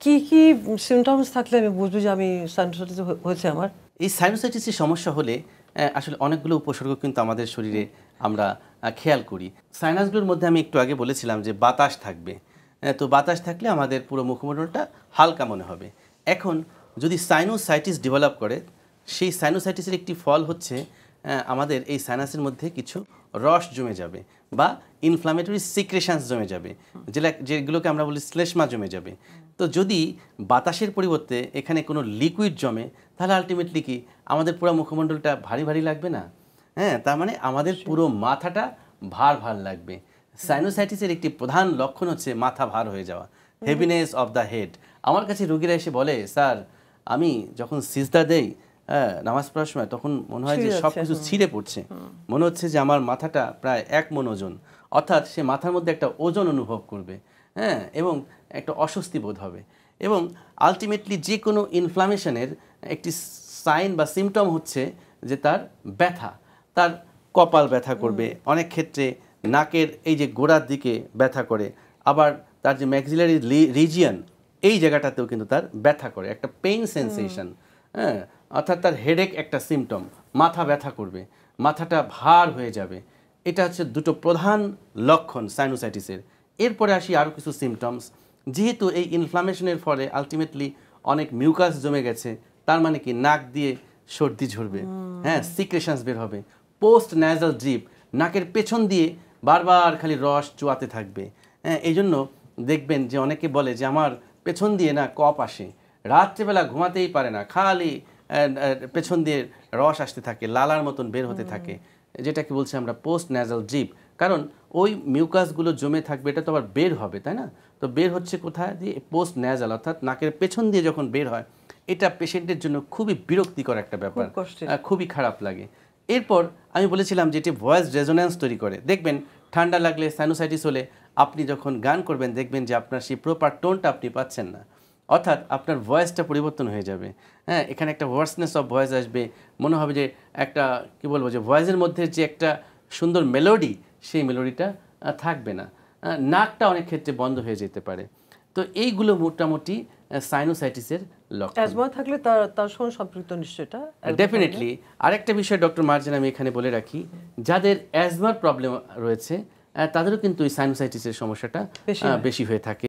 কি সিমটমস থাকলে আমি বুঝবো যে আমি সাইনোসাইটিস হয়েছে আমার? এই সাইনোসাইটিসের সমস্যা হলে আসলে অনেকগুলো উপসর্গ কিন্তু আমাদের শরীরে আমরা খেয়াল করি। সাইনাসগুলোর মধ্যে আমি একটু আগে বলেছিলাম যে বাতাস থাকবে। তো বাতাস থাকলে আমাদের পুরো মুখমণ্ডলটা হালকা মনে হবে। এখন যদি সাইনোসাইটিস ডেভেলপ করে, সেই সাইনোসাইটিসের একটি ফল হচ্ছে আমাদের এই সাইনাসের মধ্যে কিছু রস জমে যাবে বা ইনফ্লামেটরি সিক্রেশনস জমে যাবে, যেগুলোকে আমরা বলি শ্লেষ্মা জমে যাবে। তো যদি বাতাসের পরিবর্তে এখানে কোনো লিকুইড জমে, তাহলে আলটিমেটলি কি আমাদের পুরো মুখমণ্ডলটা ভারী ভারী লাগবে না? হ্যাঁ, তার মানে আমাদের পুরো মাথাটা ভার ভার লাগবে। সাইনোসাইটিসের একটি প্রধান লক্ষণ হচ্ছে মাথা ভার হয়ে যাওয়া, হেভিনেস অফ দ্য হেড। আমার কাছে রোগীরা এসে বলে, স্যার আমি যখন সিজদা দেই নামাজ পড়ার সময়, তখন মনে হয় যে সব কিছু ছিঁড়ে পড়ছে, মনে হচ্ছে যে আমার মাথাটা প্রায় 1 মণ ওজন। অর্থাৎ সে মাথার মধ্যে একটা ওজন অনুভব করবে, হ্যাঁ, এবং একটা অস্বস্তি বোধ হবে। এবং আলটিমেটলি যে কোনো ইনফ্লামেশনের একটি সাইন বা সিমটম হচ্ছে যে তার ব্যথা, তার কপাল ব্যথা করবে, অনেক ক্ষেত্রে নাকের এই যে গোড়ার দিকে ব্যথা করে, আবার তার যে ম্যাক্সিলারি রিজিয়ন এই জায়গাটাতেও কিন্তু তার ব্যথা করে, একটা পেইন সেন্সেশন। হ্যাঁ, অর্থাৎ তার হেডেক একটা সিমটম, মাথা ব্যথা করবে, মাথাটা ভার হয়ে যাবে। এটা হচ্ছে দুটো প্রধান লক্ষণ সাইনোসাইটিসের। এরপরে আসি আরও কিছু সিমটমস। যেহেতু এই ইনফ্লামেশনের ফলে আলটিমেটলি অনেক মিউকাস জমে গেছে, তার মানে কি নাক দিয়ে সর্দি ঝরবে, হ্যাঁ, সিক্রেশনস বের হবে। পোস্ট ন্যাজাল ড্রিপ, নাকের পেছন দিয়ে বারবার খালি রস চুয়াতে থাকবে। হ্যাঁ, এই জন্য দেখবেন যে অনেকে বলে যে আমার পেছন দিয়ে না কফ আসে, রাত্রেবেলা ঘুমাতেই পারে না, খালি পেছন দিয়ে রস আসতে থাকে, লালার মতন বের হতে থাকে, যেটাকে বলছি আমরা পোস্ট ন্যাজাল ড্রিপ। কারণ ওই মিউকাসগুলো জমে থাকবে, এটা তো আবার বের হবে, তাই না? তো বের হচ্ছে কোথায় দিয়ে? পোস্ট ন্যাজাল, অর্থাৎ নাকের পেছন দিয়ে যখন বের হয়, এটা পেশেন্টের জন্য খুবই বিরক্তিকর একটা ব্যাপার, খুবই খারাপ লাগে। এরপর আমি বলেছিলাম যে এটি ভয়েস রেজোন্যান্স তৈরি করে। দেখবেন ঠান্ডা লাগলে, সাইনোসাইটিস হলে আপনি যখন গান করবেন, দেখবেন যে আপনার সেই প্রপার টোনটা আপনি পাচ্ছেন না, অর্থাৎ আপনার ভয়েসটা পরিবর্তন হয়ে যাবে। হ্যাঁ, এখানে একটা হোয়ার্সনেস অফ ভয়েস আসবে, মনে হবে যে একটা কি বলবো, যে ভয়েসের মধ্যে যে একটা সুন্দর মেলোডি, সেই মেলোডিটা থাকবে না। নাকটা অনেক ক্ষেত্রে বন্ধ হয়ে যেতে পারে। তো এইগুলো মোটামুটি সাইনোসাইটিসের লক্ষণ। অ্যাজমা থাকলে তার সঙ্গে সম্পৃক্ত নিশ্চয়টা ডেফিনেটলি। আরেকটা বিষয় ডক্টর মার্জান আমি এখানে বলে রাখি, যাদের অ্যাজমার প্রবলেম রয়েছে তাদেরও কিন্তু এই সাইনোসাইটিসের সমস্যাটা বেশি হয়ে থাকে।